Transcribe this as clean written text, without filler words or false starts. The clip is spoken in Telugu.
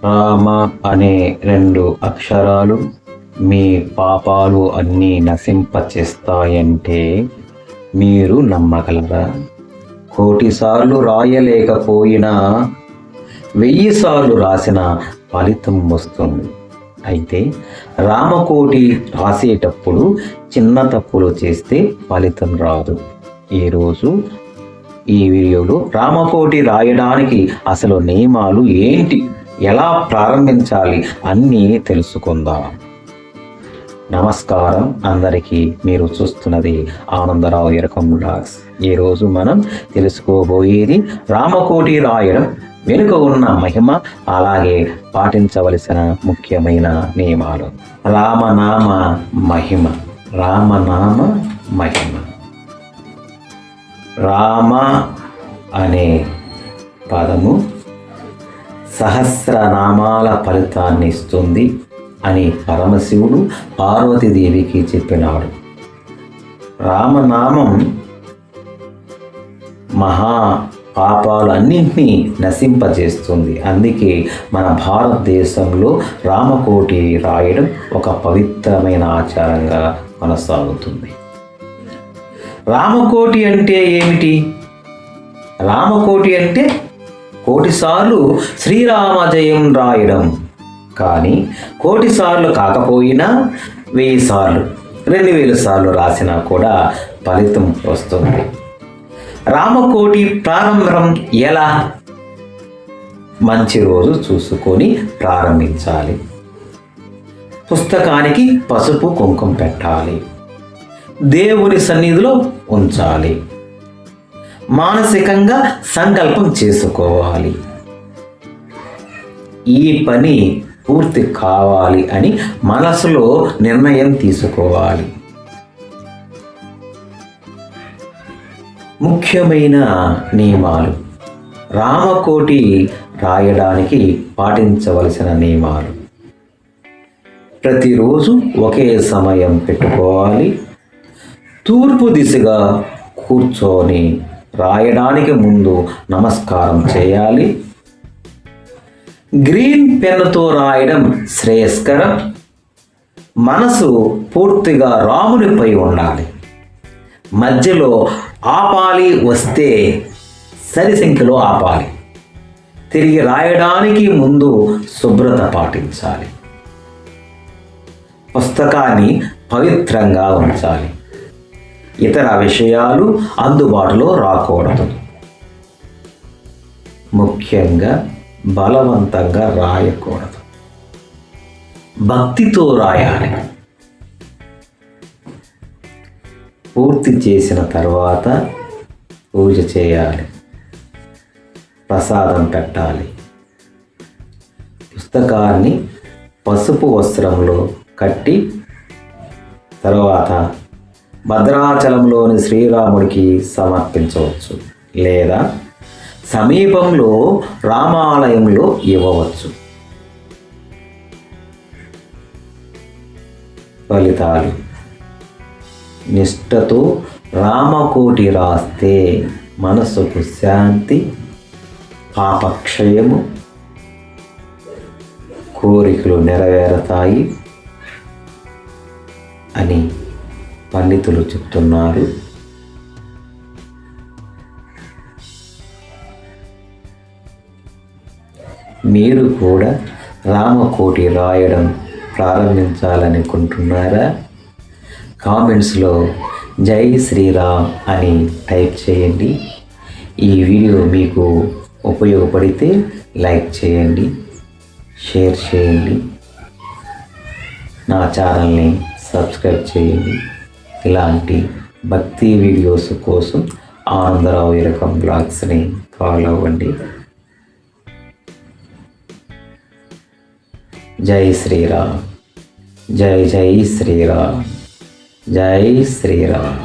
రామ అనే 2 అక్షరాలు మీ పాపాలు అన్నీ నశింపచేస్తాయంటే మీరు నమ్మగలరా? 1,000 సార్లు రాయలేకపోయినా 1000 సార్లు రాసిన ఫలితం వస్తుంది. అయితే రామకోటి రాసేటప్పుడు చిన్న తప్పులు చేస్తే ఫలితం రాదు. ఈరోజు ఈ వీడియోలో రామకోటి రాయడానికి అసలు నియమాలు ఏంటి, ఎలా ప్రారంభించాలి అన్నీ తెలుసుకుందాం. నమస్కారం అందరికీ. మీరు చూస్తున్నది ఆనందరావు ఎరకం బ్లాగ్స్. ఈరోజు మనం తెలుసుకోబోయేది రామకోటి రాయడం వెనుక ఉన్న మహిమ, అలాగే పాటించవలసిన ముఖ్యమైన నియమాలు. రామనామ మహిమ. రామనామ మహిమ. రామ అనే పదము సహస్రనామాల ఫలితాన్ని ఇస్తుంది అని పరమశివుడు పార్వతీదేవికి చెప్పినాడు. రామనామం మహా పాపాలన్నింటినీ నశింపజేస్తుంది. అందుకే మన భారతదేశంలో రామకోటి రాయడం ఒక పవిత్రమైన ఆచారంగా కొనసాగుతుంది. రామకోటి అంటే ఏమిటి? రామకోటి అంటే 1,000 సార్లు శ్రీరామ జయం రాయడం. కానీ 1,000 సార్లు కాకపోయినా 1000 సార్లు 2000 సార్లు రాసినా కూడా ఫలితం వస్తుంది. రామకోటి ప్రారంభం ఎలా? మంచి రోజు చూసుకొని ప్రారంభించాలి. పుస్తకానికి పసుపు కుంకుమ పెట్టాలి. దేవుని సన్నిధిలో ఉంచాలి. మానసికంగా సంకల్పం చేసుకోవాలి. ఈ పని పూర్తి కావాలి అని మనసులో నిర్ణయం తీసుకోవాలి. ముఖ్యమైన నియమాలు. రామకోటి రాయడానికి పాటించవలసిన నియమాలు. ప్రతిరోజు ఒకే సమయం పెట్టుకోవాలి. తూర్పు దిశగా కూర్చొని రాయడానికి ముందు నమస్కారం చేయాలి. గ్రీన్ పెన్నుతో రాయడం శ్రేయస్కరం. మనసు పూర్తిగా రామునిపై ఉండాలి. మధ్యలో ఆపాలి, వస్తే సరి సంఖ్యలో ఆపాలి. తిరిగి రాయడానికి ముందు శుభ్రత పాటించాలి. పుస్తకాన్ని పవిత్రంగా ఉంచాలి. ఇతర విషయాలు అందుబాటులో రాకూడదు. ముఖ్యంగా బలవంతంగా రాయకూడదు. భక్తితో రాయాలి. పూర్తి చేసిన తర్వాత పూజ చేయాలి. ప్రసాదం పెట్టాలి. పుస్తకాన్ని పసుపు వస్త్రంలో కట్టి తర్వాత భద్రాచలంలోని శ్రీరాముడికి సమర్పించవచ్చు, లేదా సమీపంలో రామాలయంలో ఇవ్వవచ్చు. ఫలితాలు. నిష్ఠతో రామకోటి రాస్తే మనసుకు శాంతి, పాపక్షయము, కోరికలు నెరవేరుతాయి అని పండితులు చెప్తున్నారు. మీరు కూడా రామకోటి రాయడం ప్రారంభించాలనుకుంటున్నారా? కామెంట్స్లో జై శ్రీరామ్ అని టైప్ చేయండి. ఈ వీడియో మీకు ఉపయోగపడితే లైక్ చేయండి, షేర్ చేయండి, నా ఛానల్ని సబ్స్క్రైబ్ చేయండి. ఇలాంటి భక్తి వీడియోస్ కోసం ఆనందరావు ఎరకం బ్లాగ్స్ని ఫాలో అవ్వండి. జై శ్రీరామ్. జై జై శ్రీరామ్. జై శ్రీరామ్.